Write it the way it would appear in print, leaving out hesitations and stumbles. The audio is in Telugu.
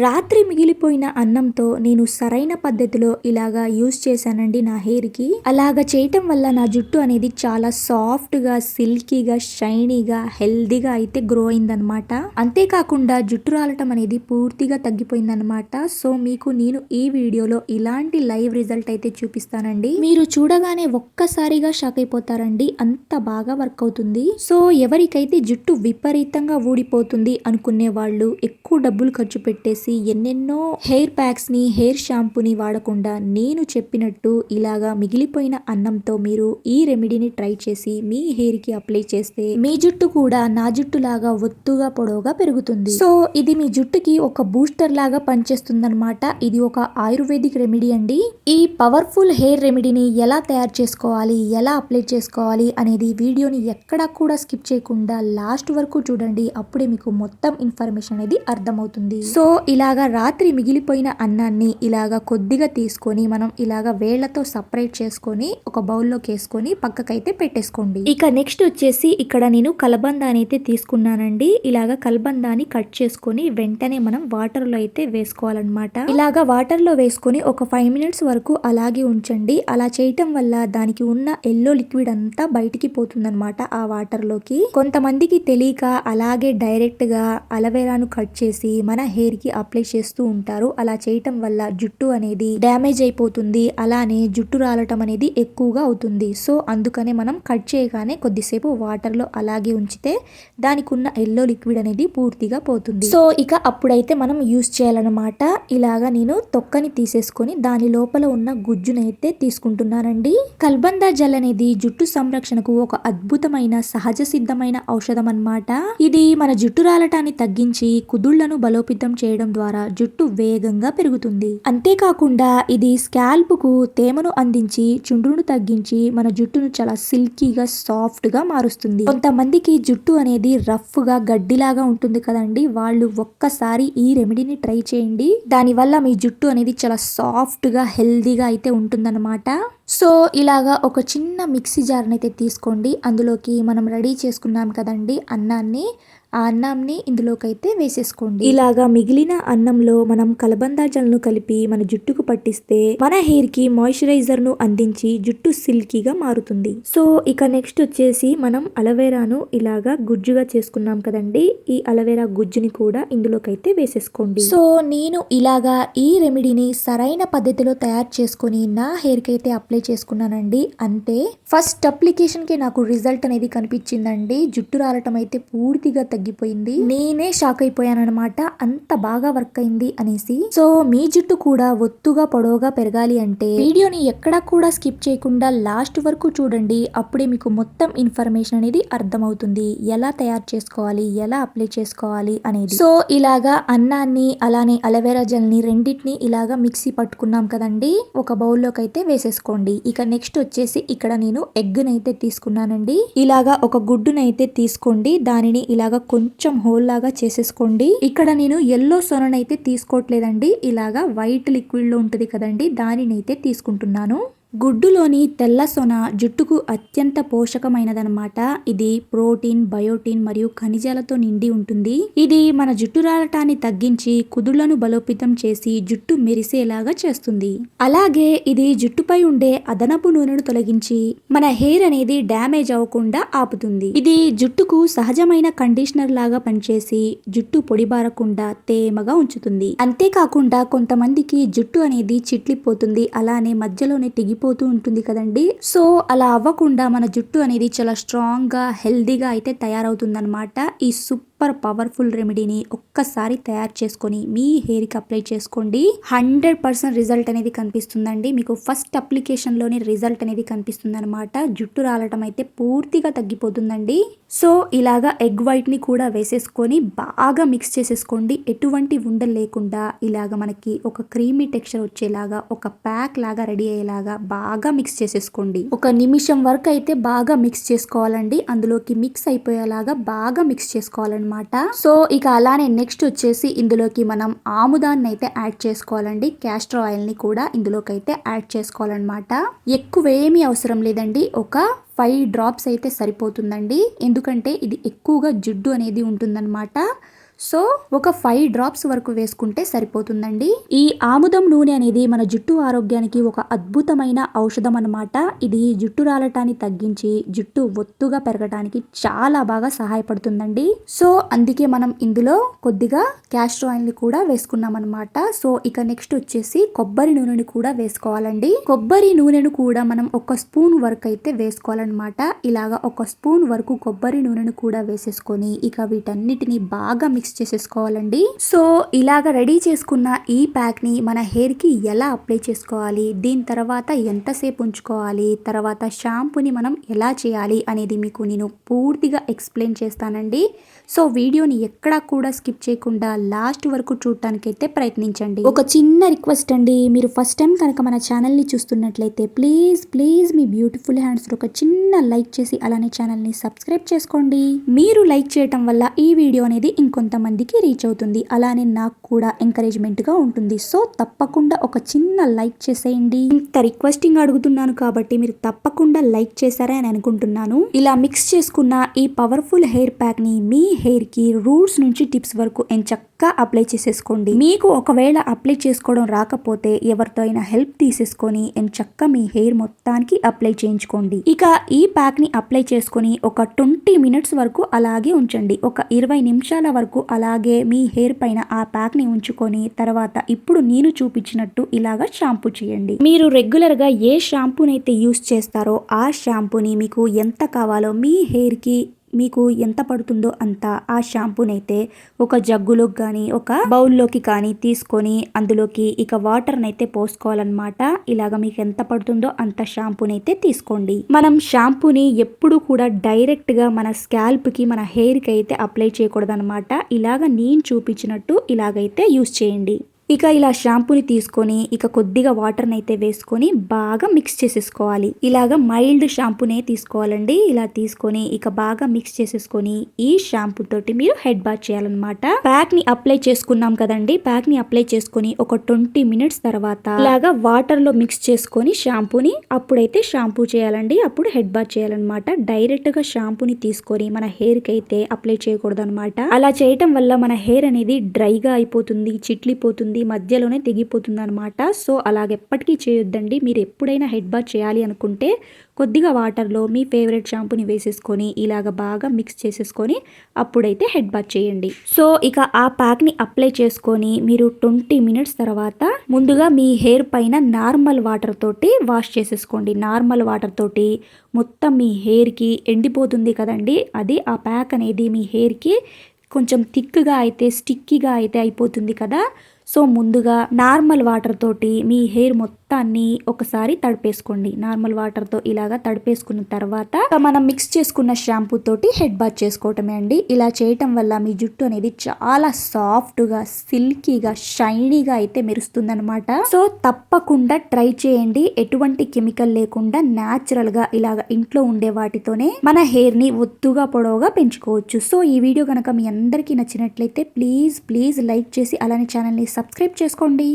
రాత్రి మిగిలిపోయిన అన్నంతో నేను సరైన పద్ధతిలో ఇలాగా యూస్ చేశానండి నా హెయిర్కి. అలాగా చేయటం వల్ల నా జుట్టు అనేది చాలా సాఫ్ట్గా, సిల్కీగా, షైనీగా, హెల్దీగా అయితే గ్రో అయిందనమాట. అంతేకాకుండా జుట్టు రాలటం అనేది పూర్తిగా తగ్గిపోయిందనమాట. సో మీకు నేను ఈ వీడియోలో ఇలాంటి లైవ్ రిజల్ట్ అయితే చూపిస్తానండి. మీరు చూడగానే ఒక్కసారిగా షాక్ అయిపోతారండి, అంత బాగా వర్క్ అవుతుంది. సో ఎవరికైతే జుట్టు విపరీతంగా ఊడిపోతుంది అనుకునే వాళ్ళు ఎక్కువ డబ్బులు ఖర్చు పెట్టేసి ఎన్నెన్నో హెయిర్ ప్యాక్స్ ని, హెయిర్ షాంపూని వాడకుండా నేను చెప్పినట్టు ఇలాగా మిగిలిపోయిన అన్నంతో మీరు ఈ రెమెడీని ట్రై చేసి మీ హెయిర్ కి అప్లై చేస్తే మీ జుట్టు కూడా నా జుట్టు లాగా ఒత్తుగా పొడవుగా పెరుగుతుంది. సో ఇది మీ జుట్టుకి ఒక బూస్టర్ లాగా పనిచేస్తుంది అనమాట. ఇది ఒక ఆయుర్వేదిక్ రెమెడీ అండి. ఈ పవర్ఫుల్ హెయిర్ రెమెడీని ఎలా తయారు చేసుకోవాలి, ఎలా అప్లై చేసుకోవాలి అనేది వీడియోని ఎక్కడా కూడా స్కిప్ చేయకుండా లాస్ట్ వరకు చూడండి. అప్పుడే మీకు మొత్తం ఇన్ఫర్మేషన్ అనేది అర్థమవుతుంది. సో ఇలాగా రాత్రి మిగిలిపోయిన అన్నాన్ని ఇలాగా కొద్దిగా తీసుకొని మనం ఇలాగా వేళ్లతో సపరేట్ చేసుకొని ఒక బౌల్లోకి వేసుకొని పక్కకైతే పెట్టేసుకోండి. ఇక నెక్స్ట్ వచ్చేసి ఇక్కడ నేను కలబందాని అయితే తీసుకున్నానండి. ఇలాగా కలబందాని కట్ చేసుకొని వెంటనే మనం వాటర్ లో అయితే వేసుకోవాలన్నమాట. ఇలాగా వాటర్ లో వేసుకొని ఒక 5 మినిట్స్ వరకు అలాగే ఉంచండి. అలా చేయటం వల్ల దానికి ఉన్న ఎల్లో లిక్విడ్ అంతా బయటికి పోతుందన్నమాట ఆ వాటర్ లోకి. కొంతమందికి తెలియక అలాగే డైరెక్ట్ గా అలోవెరాను కట్ చేసి మన హెయిర్ కి అప్లై చేస్తూ ఉంటారు. అలా చేయటం వల్ల జుట్టు అనేది డ్యామేజ్ అయిపోతుంది. అలానే జుట్టు రాలటం అనేది ఎక్కువగా అవుతుంది. సో అందుకనే మనం కట్ చేయగానే కొద్దిసేపు వాటర్ లో అలాగే ఉంచితే దానికి ఉన్న ఎల్లో లిక్విడ్ అనేది పూర్తిగా పోతుంది. సో ఇక అప్పుడైతే మనం యూస్ చేయాలన్నమాట. ఇలాగా నేను తొక్కని తీసేసుకొని దాని లోపల ఉన్న గుజ్జునైతే తీసుకుంటున్నానండి. కల్బందా జెల్ అనేది జుట్టు సంరక్షణకు ఒక అద్భుతమైన సహజ సిద్ధమైన ఔషధం అన్నమాట. ఇది మన జుట్టు రాలటాన్ని తగ్గించి కుదుళ్లను బలోపేతం చేయడం ద్వారా జుట్టు వేగంగా పెరుగుతుంది. అంతేకాకుండా ఇది స్కాల్ప్ కు తేమను అందించి చుండ్రును తగ్గించి మన జుట్టును చాలా సిల్కీగా, సాఫ్ట్ గా మారుస్తుంది. కొంతమందికి జుట్టు అనేది రఫ్ గా గడ్డిలాగా ఉంటుంది కదండి, వాళ్ళు ఒక్కసారి ఈ రెమెడీని ట్రై చేయండి. దాని వల్ల మీ జుట్టు అనేది చాలా సాఫ్ట్ గా, హెల్దీగా అయితే ఉంటుందన్నమాట. సో ఇలాగా ఒక చిన్న మిక్సీ జార్ని అయితే తీసుకోండి. అందులోకి మనం రెడీ చేసుకున్నాం కదండి అన్నాన్ని, ఆ అన్నంని ఇందులోకి అయితే వేసేసుకోండి. ఇలాగా మిగిలిన అన్నంలో మనం కలబందా జెల్ను కలిపి మన జుట్టుకు పట్టిస్తే మన హెయిర్ కి మాయిశ్చరైజర్ ను అందించి జుట్టు సిల్కీగా మారుతుంది. సో ఇక నెక్స్ట్ వచ్చేసి మనం అలోవెరాను ఇలాగా గుజ్జుగా చేసుకున్నాం కదండి, ఈ అలోవెరా గుజ్జుని కూడా ఇందులోకి అయితే వేసేసుకోండి. సో నేను ఇలాగా ఈ రెమెడీని సరైన పద్ధతిలో తయారు చేసుకొని నా హెయిర్ కి అయితే అప్లై చేసుకున్నానండి. అంతే, ఫస్ట్ అప్లికేషన్ కి నాకు రిజల్ట్ అనేది కనిపించిందండి. జుట్టు రాలటం అయితే పూర్తిగా తగ్గిపోయింది. నేనే షాక్ అయిపోయాను అనమాట, అంత బాగా వర్క్ అయింది అనేసి. సో మీ జుట్టు కూడా ఒత్తుగా పొడవుగా పెరగాలి అంటే వీడియోని ఎక్కడా కూడా స్కిప్ చేయకుండా లాస్ట్ వరకు చూడండి. అప్పుడే మీకు మొత్తం ఇన్ఫర్మేషన్ అనేది అర్థమవుతుంది, ఎలా తయారు చేసుకోవాలి, ఎలా అప్లై చేసుకోవాలి అనేది. సో ఇలాగా అన్నాన్ని అలానే అలోవెరా జెల్ ని రెండింటిని ఇలాగా మిక్సీ పట్టుకున్నాం కదండి, ఒక బౌల్లోకి అయితే వేసేసుకోండి. ఇక నెక్స్ట్ వచ్చేసి ఇక్కడ నేను ఎగ్ నైతే తీసుకున్నానండి. ఇలాగా ఒక గుడ్డునైతే తీసుకోండి, దానిని ఇలాగా కొంచెం హోల్ లాగా చేసేసుకోండి. ఇక్కడ నేను ఎల్లో సొననైతే తీసుకోవట్లేదండి, ఇలాగా వైట్ లిక్విడ్ లో ఉంటుంది కదండి, దానినైతే తీసుకుంటున్నాను. గుడ్డులోని తెల్ల సొన జుట్టుకు అత్యంత పోషకమైనదనమాట. ఇది ప్రోటీన్, బయోటిన్ మరియు ఖనిజాలతో నిండి ఉంటుంది. ఇది మన జుట్టు రాలటాన్ని తగ్గించి కుదుళ్లను బలోపేతం చేసి జుట్టు మెరిసేలాగా చేస్తుంది. అలాగే ఇది జుట్టుపై ఉండే అదనపు నూనెను తొలగించి మన హెయిర్ అనేది డ్యామేజ్ అవ్వకుండా ఆపుతుంది. ఇది జుట్టుకు సహజమైన కండిషనర్ లాగా పనిచేసి జుట్టు పొడిబారకుండా తేమగా ఉంచుతుంది. అంతేకాకుండా కొంతమందికి జుట్టు అనేది చిట్లిపోతుంది, అలానే మధ్యలోనే తెగి పోతూ ఉంటుంది కదండి. సో అలా అవ్వకుండా మన జుట్టు అనేది చాలా స్ట్రాంగ్ గా, హెల్దీగా అయితే తయారవుతుందన్నమాట. ఈ సూపర్ పవర్ఫుల్ రెమెడీని ఒక్కసారి తయారు చేసుకొని మీ హెయిర్ కి అప్లై చేసుకోండి. 100% రిజల్ట్ అనేది కనిపిస్తుందండి. మీకు ఫస్ట్ అప్లికేషన్ లోనే రిజల్ట్ అనేది కనిపిస్తుంది అనమాట. జుట్టు రాలటం అయితే పూర్తిగా తగ్గిపోతుందండి. సో ఇలాగా ఎగ్ వైట్ ని కూడా వేసేసుకొని బాగా మిక్స్ చేసేసుకోండి. ఎటువంటి ఉండలు లేకుండా ఇలాగ మనకి ఒక క్రీమీ టెక్స్చర్ వచ్చేలాగా, ఒక ప్యాక్ లాగా రెడీ అయ్యేలాగా బాగా మిక్స్ చేసేసుకోండి. ఒక నిమిషం వరకు అయితే బాగా మిక్స్ చేసుకోవాలండి. అందులోకి మిక్స్ అయిపోయేలాగా బాగా మిక్స్ చేసుకోవాలన్నమాట. సో ఇక అలానే నెక్స్ట్ వచ్చేసి ఇందులోకి మనం ఆముదాన్ని అయితే యాడ్ చేసుకోవాలండి. క్యాస్టర్ ఆయిల్ ని కూడా ఇందులోకి అయితే యాడ్ చేసుకోవాలన్నమాట. ఎక్కువ ఏమీ అవసరం లేదండి, ఒక 5 డ్రాప్స్ అయితే సరిపోతుందండి. ఎందుకంటే ఇది ఎక్కువగా జిడ్డు అనేది ఉంటుందన్నమాట. సో ఒక 5 డ్రాప్స్ వరకు వేసుకుంటే సరిపోతుందండి. ఈ ఆముదం నూనె అనేది మన జుట్టు ఆరోగ్యానికి ఒక అద్భుతమైన ఔషధం అన్నమాట. ఇది జుట్టు రాలటాన్ని తగ్గించి జుట్టు ఒత్తుగా పెరగడానికి చాలా బాగా సహాయపడుతుందండి. సో అందుకే మనం ఇందులో కొద్దిగా క్యాస్టర్ ఆయిల్ ని కూడా వేసుకున్నాం అనమాట. సో ఇక నెక్స్ట్ వచ్చేసి కొబ్బరి నూనెని కూడా వేసుకోవాలండి. కొబ్బరి నూనెను కూడా మనం ఒక స్పూన్ వరకు అయితే వేసుకోవాలన్నమాట. ఇలాగా ఒక స్పూన్ వరకు కొబ్బరి నూనెను కూడా వేసేసుకొని ఇక వీటన్నిటిని బాగా మిక్స్ చేసేసుకోవాలండి. సో ఇలాగ రెడీ చేసుకున్న ఈ ప్యాక్ ని మన హెయిర్ కి ఎలా అప్లై చేసుకోవాలి, దీని తర్వాత ఎంతసేపు ఉంచుకోవాలి, తర్వాత షాంపూని మనం ఎలా చేయాలి అనేది మీకు నేను పూర్తిగా ఎక్స్ప్లెయిన్ చేస్తానండి. సో వీడియోని ఎక్కడా కూడా స్కిప్ చేయకుండా లాస్ట్ వరకు చూడటానికైతే ప్రయత్నించండి. ఒక చిన్న రిక్వెస్ట్ అండి, మీరు ఫస్ట్ టైం కనుక మన ఛానల్ ని చూస్తున్నట్లయితే please please me beautiful hands ఒక చిన్న లైక్ చేసి అలానే ఛానల్ ని సబ్స్క్రైబ్ చేసుకోండి. మీరు లైక్ చేయటం వల్ల ఈ వీడియో అనేది ఇంకొంతమందికి రీచ్ అవుతుంది, అలానే నాకు కూడా ఎంకరేజ్మెంట్ గా ఉంటుంది. సో తప్పకుండా ఒక చిన్న లైక్ చేసేయండి. ఇంత రిక్వెస్టింగ్ అడుగుతున్నాను కాబట్టి మీరు తప్పకుండా లైక్ చేశారా అని అనుకుంటున్నాను. ఇలా మిక్స్ చేసుకున్న ఈ పవర్ఫుల్ హెయిర్ ప్యాక్ ని మీ హెయిర్ కి రూట్స్ నుంచి టిప్స్ వరకు ఎంచక్కా అప్లై చేసేసుకోండి. మీకు ఒకవేళ అప్లై చేసుకోవడం రాకపోతే ఎవరితో అయినా హెల్ప్ తీసేసుకొని ఎంచక్కా మీ హెయిర్ మొత్తానికి అప్లై చేయించుకోండి. ఇక ఈ ప్యాక్ ని అప్లై చేసుకొని ఒక 20 మినిట్స్ వరకు అలాగే ఉంచండి. ఒక 20 నిమిషాల వరకు అలాగే మీ హెయిర్ పైన ఆ ప్యాక్ ని ఉంచుకొని తర్వాత ఇప్పుడు నేను చూపించినట్టు ఇలాగా షాంపూ చేయండి. మీరు రెగ్యులర్ గా ఏ షాంపూనైతే యూస్ చేస్తారో ఆ షాంపూని మీకు ఎంత కావాలో మీ హెయిర్ కి మీకు ఎంత పడుతుందో అంత ఆ షాంపూనైతే ఒక జగ్గులోకి కానీ ఒక బౌల్లోకి కానీ తీసుకొని అందులోకి ఇక వాటర్ని అయితే పోసుకోవాలన్నమాట. ఇలాగ మీకు ఎంత పడుతుందో అంత షాంపూనైతే తీసుకోండి. మనం షాంపూని ఎప్పుడు కూడా డైరెక్ట్ గా మన స్కాల్ప్ కి మన హెయిర్ కి అయితే అప్లై చేయకూడదు అనమాట. ఇలాగ నేను చూపించినట్టు ఇలాగైతే యూస్ చేయండి. ఇక ఇలా షాంపూని తీసుకొని ఇక కొద్దిగా వాటర్ని అయితే వేసుకొని బాగా మిక్స్ చేసేసుకోవాలి. ఇలాగ మైల్డ్ షాంపూనే తీసుకోవాలండి. ఇలా తీసుకొని ఇక బాగా మిక్స్ చేసేసుకొని ఈ షాంపూ తోటి మీరు హెడ్ బాత్ చేయాలన్నమాట. ప్యాక్ ని అప్లై చేసుకున్నాం కదండి, ప్యాక్ ని అప్లై చేసుకొని ఒక 20 మినిట్స్ తర్వాత ఇలాగా వాటర్ లో మిక్స్ చేసుకొని షాంపూని అప్పుడైతే షాంపూ చేయాలండి. అప్పుడు హెడ్ బాత్ చేయాలన్నమాట. డైరెక్ట్ గా షాంపూని తీసుకొని మన హెయిర్ కి అయితే అప్లై చేయకూడదు అనమాట. అలా చేయటం వల్ల మన హెయిర్ అనేది డ్రైగా అయిపోతుంది, చిట్లిపోతుంది, మధ్యలోనే తెగిపోతుంది అనమాట. సో అలాగెప్పటికీ చేయొద్దండి. మీరు ఎప్పుడైనా హెడ్ బాత్ చేయాలి అనుకుంటే కొద్దిగా వాటర్లో మీ ఫేవరెట్ షాంపూని వేసేసుకొని ఇలాగ బాగా మిక్స్ చేసేసుకొని అప్పుడైతే హెడ్ బాత్ చేయండి. సో ఇక ఆ ప్యాక్ని అప్లై చేసుకొని మీరు 20 మినిట్స్ తర్వాత ముందుగా మీ హెయిర్ పైన నార్మల్ వాటర్ తోటి వాష్ చేసేసుకోండి. నార్మల్ వాటర్ తోటి మొత్తం మీ హెయిర్కి ఎండిపోతుంది కదండి, అది ఆ ప్యాక్ అనేది మీ హెయిర్కి కొంచెం థిక్గా అయితే స్టిక్కీగా అయితే అయిపోతుంది కదా. సో ముందుగా నార్మల్ వాటర్ తోటి మీ హెయిర్ మొత్తాన్ని ఒకసారి తడిపేసుకోండి. నార్మల్ వాటర్ తో ఇలాగా తడిపేసుకున్న తర్వాత మనం మిక్స్ చేసుకున్న షాంపూ తోటి హెడ్ బాత్ చేసుకోవటమే అండి. ఇలా చేయటం వల్ల మీ జుట్టు అనేది చాలా సాఫ్ట్ గా సిల్కీగా షైనీగా అయితే మెరుస్తుంది అనమాట. సో తప్పకుండా ట్రై చేయండి. ఎటువంటి కెమికల్ లేకుండా న్యాచురల్ గా ఇలాగ ఇంట్లో ఉండే వాటితోనే మన హెయిర్ ని ఒత్తుగా పొడవుగా పెంచుకోవచ్చు. సో ఈ వీడియో కనుక మీ అందరికీ నచ్చినట్లయితే ప్లీజ్ ప్లీజ్ లైక్ చేసి అలానే ఛానల్ ని సబ్స్క్రైబ్ చేసుకోండి.